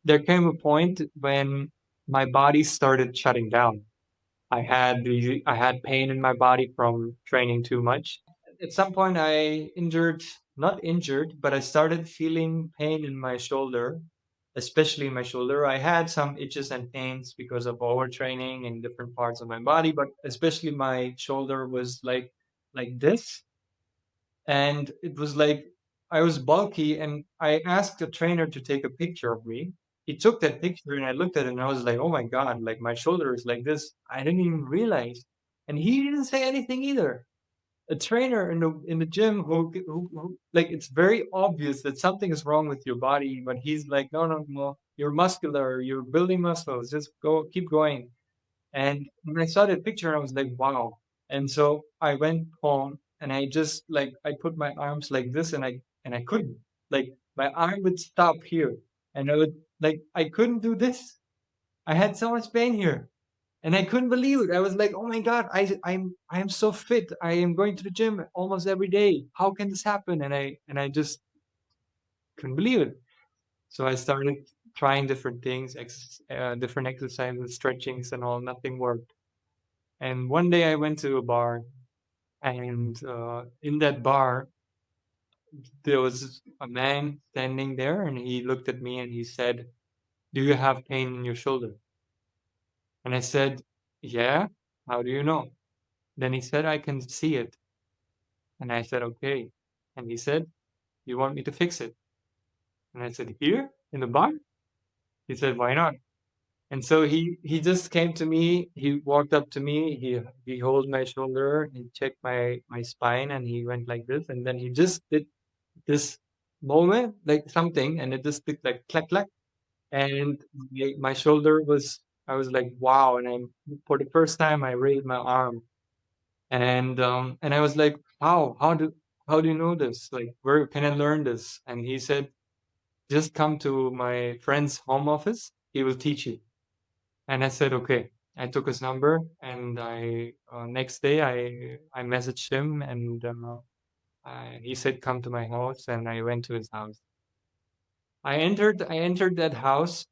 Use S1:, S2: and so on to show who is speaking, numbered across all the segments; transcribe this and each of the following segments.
S1: there came a point when my body started shutting down. I had pain in my body from training too much. At some point, not injured, but I started feeling pain in my shoulder, especially in my shoulder. I had some itches and pains because of overtraining in different parts of my body, but especially my shoulder was like this, and it was like I was bulky, and I asked a trainer to take a picture of me. He took that picture, and I looked at it, and I was like, "Oh my god! Like my shoulder is like this." I didn't even realize, and he didn't say anything either. A trainer in the gym who like it's very obvious that something is wrong with your body, but he's like, "No, no, no, you're muscular, you're building muscles. Just go, keep going." And when I saw that picture, I was like, wow. And so I went home and I just like I put my arms like this, and I couldn't. Like my arm would stop here. And I would like I couldn't do this. I had so much pain here. And I couldn't believe it. I was like, oh my God, I am so fit. I am going to the gym almost every day. How can this happen? And I just couldn't believe it. So I started trying different things, different exercises, stretchings and all. Nothing worked. And one day I went to a bar, and in that bar, there was a man standing there, and he looked at me and he said, "Do you have pain in your shoulder?" And I said, "Yeah." "How do you know?" Then he said, "I can see it." And I said, "Okay." And he said, "You want me to fix it?" And I said, "Here in the bar?" He said, "Why not?" And so he just came to me. He walked up to me. He held my shoulder. He checked my spine, and he went like this. And then he just did this moment, like something, and it just did like clack clack. And my shoulder was. I was like, wow. And I for the first time I raised my arm, and I was like, wow. How do you know this? Like, where can I learn this? And he said, just come to my friend's home office. He will teach you. And I said, okay. I took his number, and I next day I messaged him, and he said, come to my house, and I went to his house. I entered that house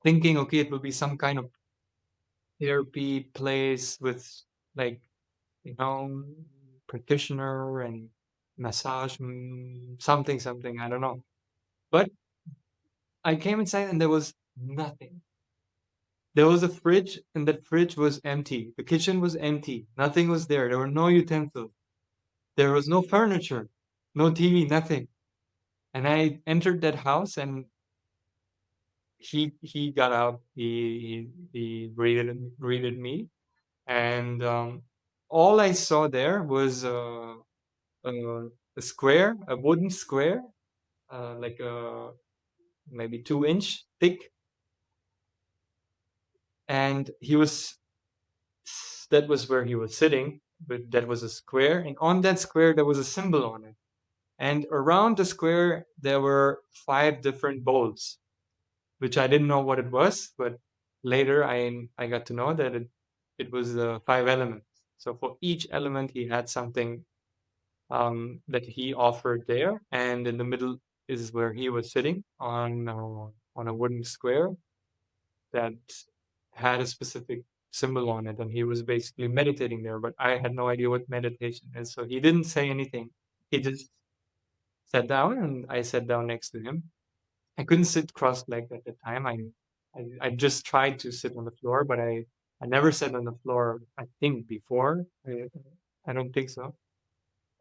S1: thinking, okay, it will be some kind of therapy place with like you know practitioner and massage, something something. I don't know. But I came inside and there was nothing. There was a fridge, and that fridge was empty. The kitchen was empty. Nothing was there. There were no utensils. There was no furniture, no TV, nothing. And I entered that house, and he got out. He greeted me, and all I saw there was a square, a wooden square, like maybe 2 inch thick, and that was where he was sitting. But that was a square, and on that square there was a symbol on it. And around the square there were five different bowls, which I didn't know what it was, but later I got to know that it was the five elements. So for each element, he had something that he offered there, and in the middle is where he was sitting on a wooden square that had a specific symbol on it, and he was basically meditating there. But I had no idea what meditation is, so he didn't say anything. He just sat down, and I sat down next to him. I couldn't sit cross-legged at the time. I just tried to sit on the floor, but I never sat on the floor, I think, before. I don't think so.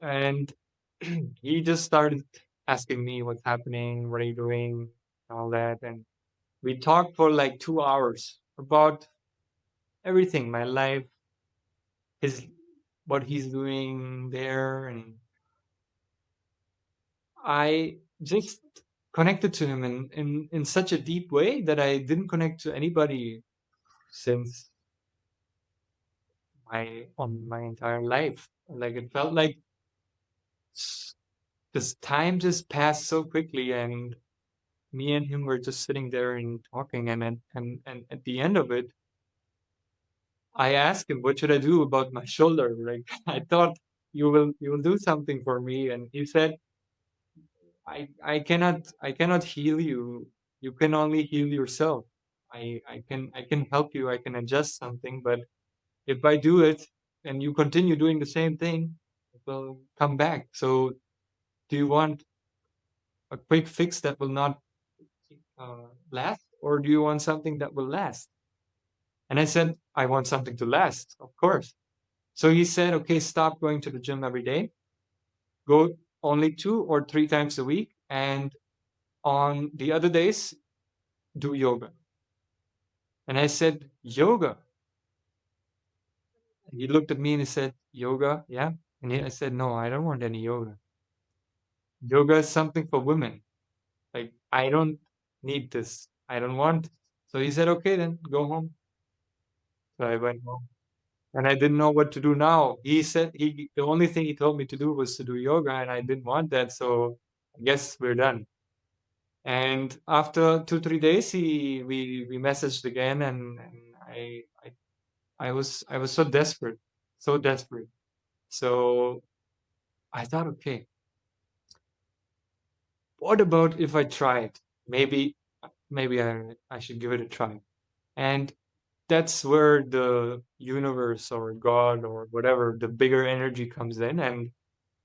S1: And he just started asking me what's happening, what are you doing, all that. And we talked for like 2 hours about everything, my life, his what he's doing there, and I just connected to him in such a deep way that I didn't connect to anybody since my entire life. Like it felt like s- this time just passed so quickly, and me and him were just sitting there and talking. And at the end of it, I asked him, "What should I do about my shoulder?" Like I thought you will do something for me, and he said, I cannot heal you. You can only heal yourself. I can help you, I can adjust something, but if I do it and you continue doing the same thing, it will come back. So do you want a quick fix that will not last, or do you want something that will last? And I said, I want something to last, of course. So he said, okay, stop going to the gym every day. Go only 2 or 3 times a week. And on the other days, do yoga. And I said, yoga. He looked at me and he said, yoga, yeah. I said, no, I don't want any yoga. Yoga is something for women. Like, I don't need this. I don't want it. So he said, okay, then go home. So I went home. And I didn't know what to do now. He said the only thing he told me to do was to do yoga, and I didn't want that. So I guess we're done. And after 2 3 days, we messaged again, and I was so desperate, so desperate. So I thought, okay, what about if I try it? Maybe I should give it a try. And that's where the universe or God or whatever, the bigger energy comes in. And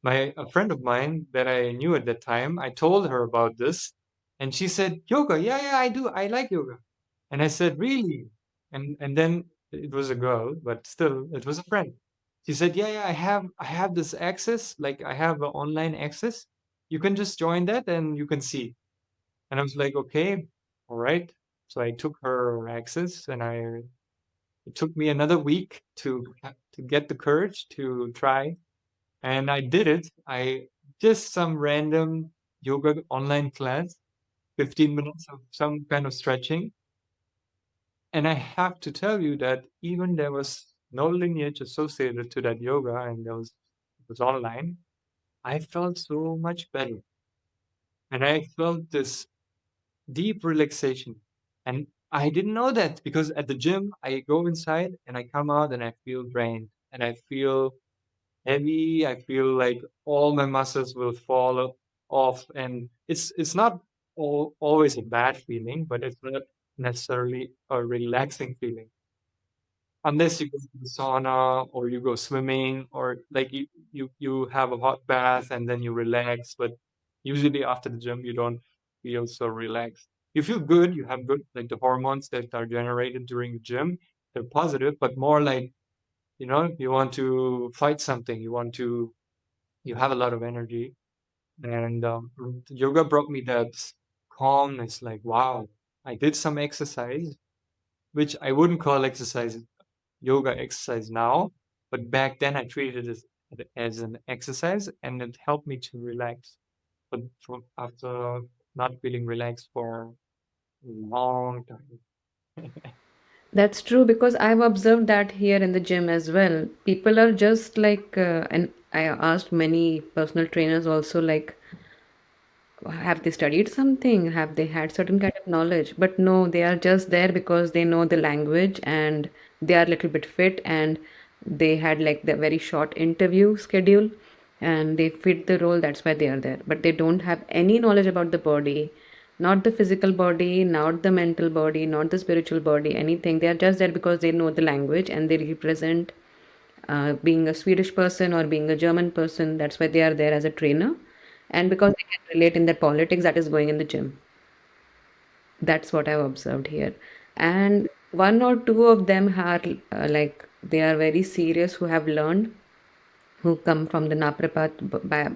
S1: a friend of mine that I knew at that time, I told her about this, and she said, "Yoga, yeah, yeah, I do. I like yoga." And I said, "Really?" And then it was a girl, but still, it was a friend. She said, "Yeah, yeah, I have this access, like I have an online access. You can just join that and you can see." And I was like, "Okay, all right." So I took her access, and it took me another week to get the courage to try, and I did it. I just some random yoga online class, 15 minutes of some kind of stretching. And I have to tell you that even there was no lineage associated to that yoga, and it was online, I felt so much better. And I felt this deep relaxation. And I didn't know that because at the gym, I go inside and I come out and I feel drained and I feel heavy. I feel like all my muscles will fall off, and it's not always a bad feeling, but it's not necessarily a relaxing feeling unless you go to the sauna or you go swimming or like you have a hot bath and then you relax. But usually after the gym, you don't feel so relaxed. You feel good. You have good like the hormones that are generated during the gym. They're positive, but more like you want to fight something. You have a lot of energy, and yoga brought me that calmness. Like, wow, I did some exercise, which I wouldn't call exercise yoga exercise now, but back then I treated it as an exercise, and it helped me to relax. But after not feeling relaxed for a long time.
S2: That's true because I've observed that here in the gym as well. People are just like, and I asked many personal trainers also, like, have they studied something? Have they had certain kind of knowledge? But no, they are just there because they know the language and they are a little bit fit and they had like the very short interview schedule and they fit the role. That's why they are there. But they don't have any knowledge about the body, not the physical body, not the mental body, not the spiritual body, anything. They are just there because they know the language and they represent being a Swedish person or being a German person. That's why they are there as a trainer. And because they can relate in the politics that is going in the gym. That's what I've observed here. And one or two of them are like, they are very serious who have learned, who come from the naprapat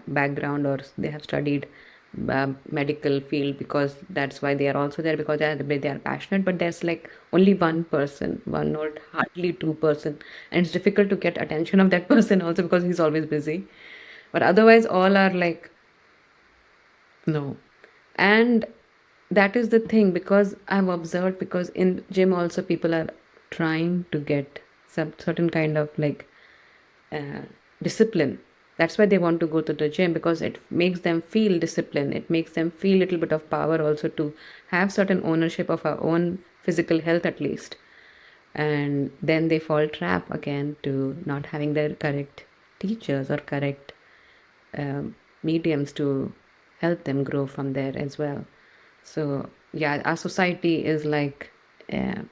S2: background or they have studied medical field because that's why they are also there because they are passionate. But there's like only one person, one or hardly two-person, and it's difficult to get attention of that person also because he's always busy. But otherwise, all are like no. And that is the thing because I've observed because in gym also people are trying to get some certain kind of like uh, discipline. That's why they want to go to the gym because it makes them feel discipline. It makes them feel a little bit of power also to have certain ownership of our own physical health at least. And then they fall trap again to not having their correct teachers or correct mediums to help them grow from there as well. So yeah, our society is like uh,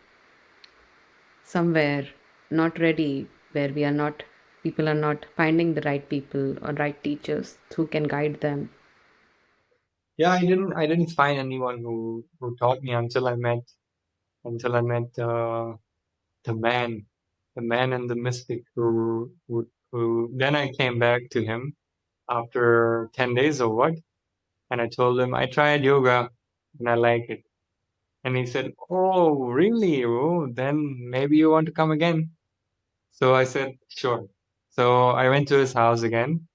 S2: somewhere not ready, where we are not, people are not finding the right people or right teachers who can guide them.
S1: Yeah, I didn't find anyone who taught me until I met the man, the man and the mystic who then I came back to him after 10 days or what, and I told him I tried yoga and I like it, and he said, "Oh, really? Oh, then maybe you want to come again." So I said, "Sure." So I went to his house again,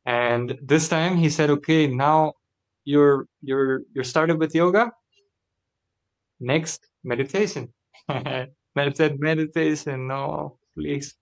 S1: and this time he said, "Okay, now you're started with yoga. Next, meditation." I said, "Meditation? No, please."